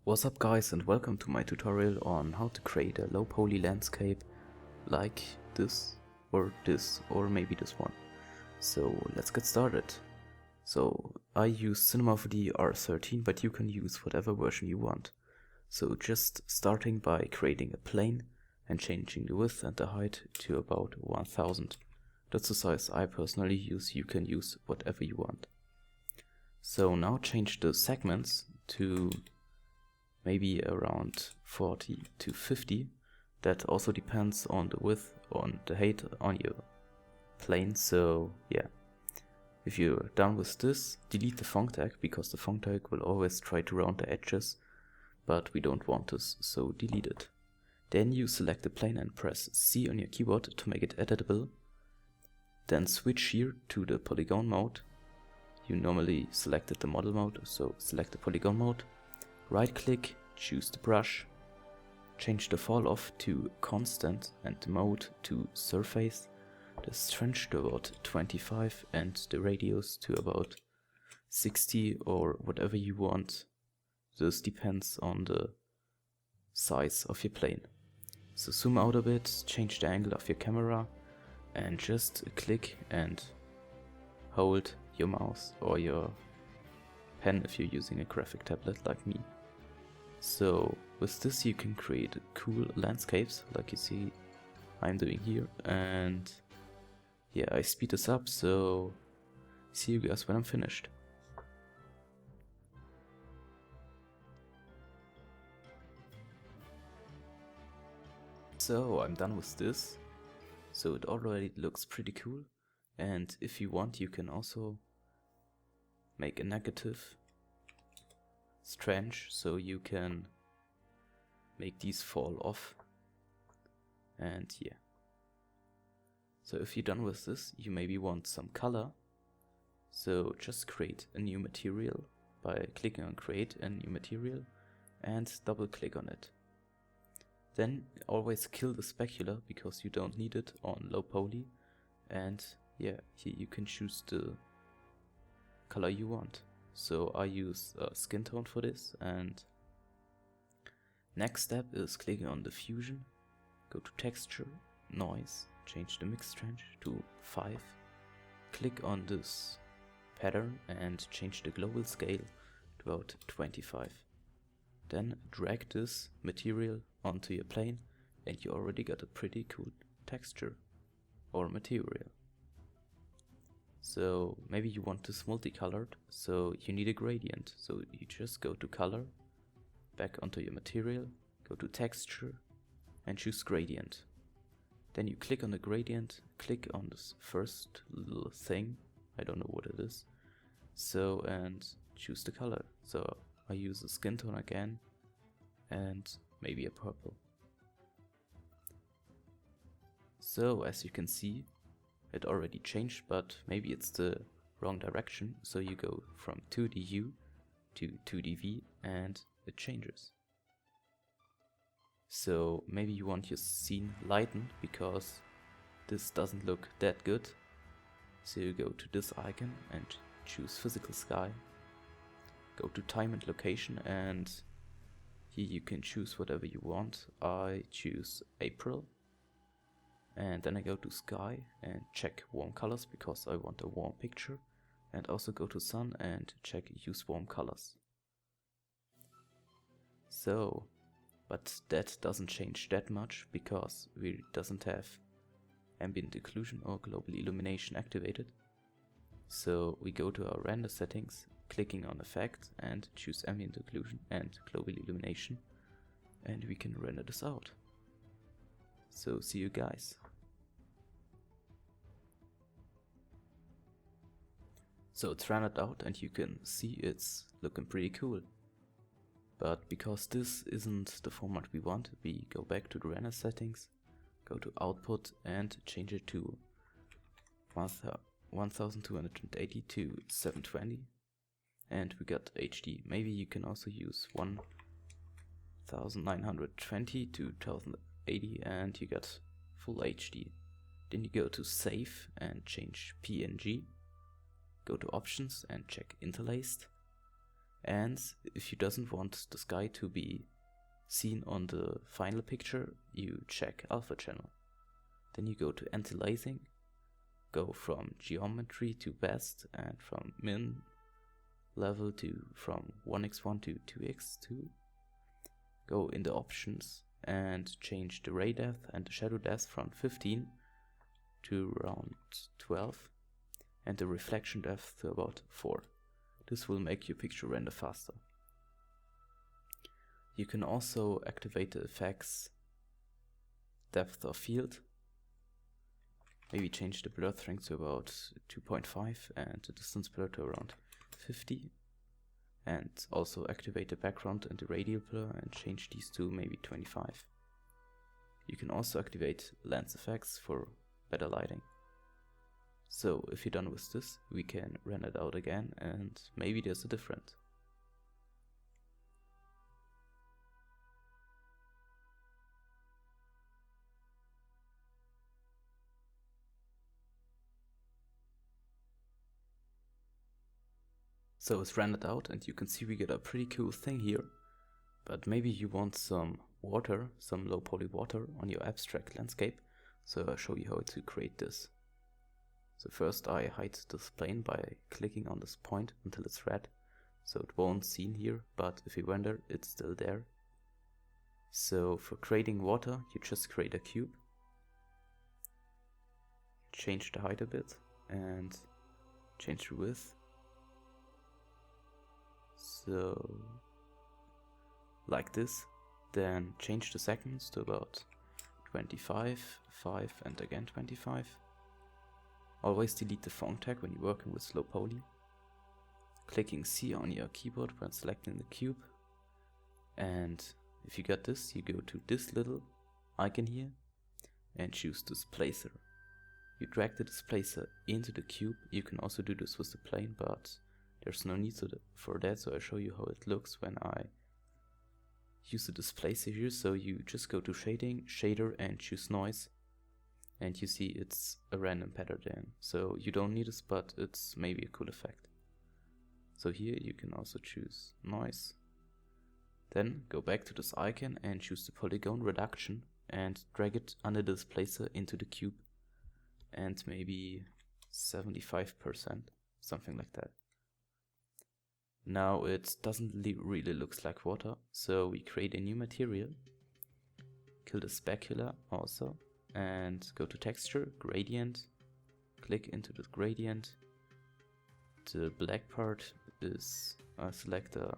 What's up guys, and welcome to my tutorial on how to create a low poly landscape like this or maybe this one. So let's get started. So I use Cinema 4D R13, but you can use whatever version you want. So just starting by creating a plane and changing the width and the height to about 1000. That's the size I personally use. You can use whatever you want. So now change the segments to maybe around 40 to 50. That also depends on the width, on the height on your plane. So yeah, if you're done with this, delete the font tag, because the font tag will always try to round the edges, but we don't want this, so delete it. Then you select the plane and press C on your keyboard to make it editable. Then switch here to the polygon mode. You normally selected the model mode, so select the polygon mode. Right click, choose the brush, change the fall off to constant and the mode to surface, the strength to about 25 and the radius to about 60 or whatever you want. This depends on the size of your plane. So zoom out a bit, change the angle of your camera and just click and hold your mouse or your pen if you're using a graphic tablet like me. So with this you can create cool landscapes like you see I'm doing here, and yeah, I speed this up, so see you guys when I'm finished. So I'm done with this, so it already looks pretty cool, and if you want you can also make a negative strange, so you can make these fall off. And yeah, so if you're done with this, you maybe want some color, so just create a new material by clicking on create a new material and double click on it. Then always kill the specular because you don't need it on low poly, and yeah, here you can choose the color you want. So I use skin tone for this, and next step is clicking on diffusion, go to texture, noise, change the mix strength to 5, click on this pattern and change the global scale to about 25. Then drag this material onto your plane and you already got a pretty cool texture or material. So maybe you want this multicolored, so you need a gradient. So you just go to color, back onto your material, go to texture and choose gradient. Then you click on the gradient, click on this first little thing, I don't know what it is, so, and choose the color. So I use a skin tone again and maybe a purple. So as you can see, it already changed, but maybe it's the wrong direction, so you go from 2DU to 2DV and it changes. So maybe you want your scene lightened because this doesn't look that good, so you go to this icon and choose physical sky, go to time and location, and here you can choose whatever you want. I choose April. And then I go to sky and check warm colors because I want a warm picture, and also go to sun and check use warm colors. So, but that doesn't change that much because we doesn't have ambient occlusion or global illumination activated. So we go to our render settings, clicking on effect and choose ambient occlusion and global illumination, and we can render this out. So see you guys. So it's rendered out and you can see it's looking pretty cool. But because this isn't the format we want, we go back to the render settings, go to output and change it to 1280 to 720, and we got HD. Maybe you can also use 1920 to 1080 and you got full HD. Then you go to save and change PNG, go to options and check interlaced, And if you doesn't want the sky to be seen on the final picture, you check alpha channel. Then you go to anti-aliasing, go from geometry to best, and from min level to from 1x1 to 2x2. Go in the options and change the ray depth and the shadow depth from 15 to around 12 and the reflection depth to about 4. This will make your picture render faster. You can also activate the effects depth of field. Maybe change the blur strength to about 2.5 and the distance blur to around 50. And also activate the background and the radial blur and change these to maybe 25. You can also activate lens effects for better lighting. So if you're done with this, we can render it out again and maybe there's a difference. So it's rendered out and you can see we get a pretty cool thing here. But maybe you want some water, some low poly water on your abstract landscape. So I'll show you how to create this. So first I hide this plane by clicking on this point until it's red. So it won't seen here, but if you render, it's still there. So for creating water, you just create a cube. Change the height a bit and change the width. So like this, then change the seconds to about 25, 5 and again 25. Always delete the font tag when you're working with low poly. Clicking C on your keyboard when selecting the cube. And if you got this, you go to this little icon here and choose displacer. You drag the displacer into the cube. You can also do this with the plane, but there's no need for that, so I'll show you how it looks when I use the displacer here. So you just go to shading, shader and choose noise. And you see it's a random pattern. So you don't need this, but it's maybe a cool effect. So here you can also choose noise. Then go back to this icon and choose the polygon reduction and drag it under the displacer into the cube. And maybe 75%, something like that. Now it doesn't really looks like water, so we create a new material. Kill the specular also and go to texture, gradient, click into the gradient. The black part is select the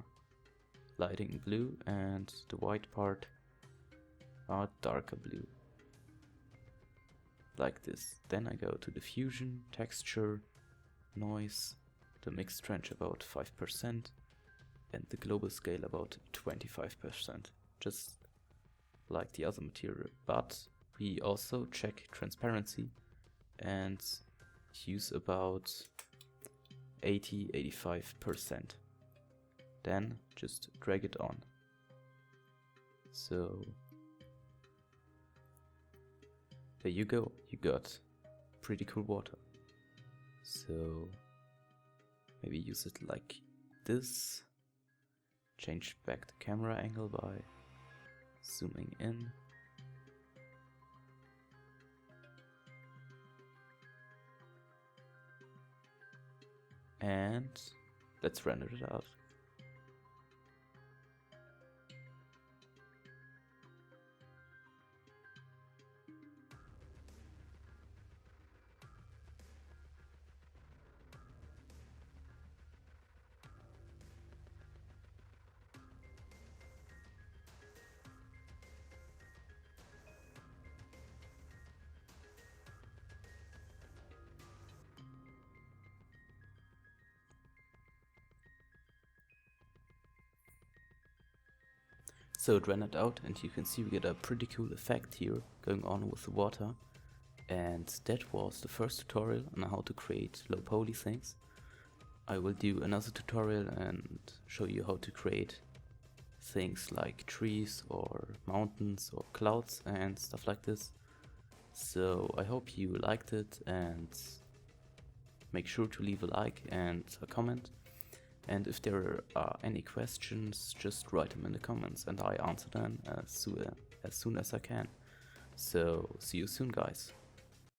lighting blue and the white part are darker blue. Like this. Then I go to diffusion, texture, noise, the mixed trench about 5% and the global scale about 25%, just like the other material. But we also check transparency and use about 80-85%. Then just drag it on. So there you go, you got pretty cool water. So maybe use it like this. Change back the camera angle by zooming in. And let's render it out. So it rendered out and you can see we get a pretty cool effect here going on with the water. And that was the first tutorial on how to create low poly things. I will do another tutorial and show you how to create things like trees or mountains or clouds and stuff like this. So I hope you liked it and make sure to leave a like and a comment. And if there are any questions, just write them in the comments and I answer them as soon as I can. So see you soon, guys.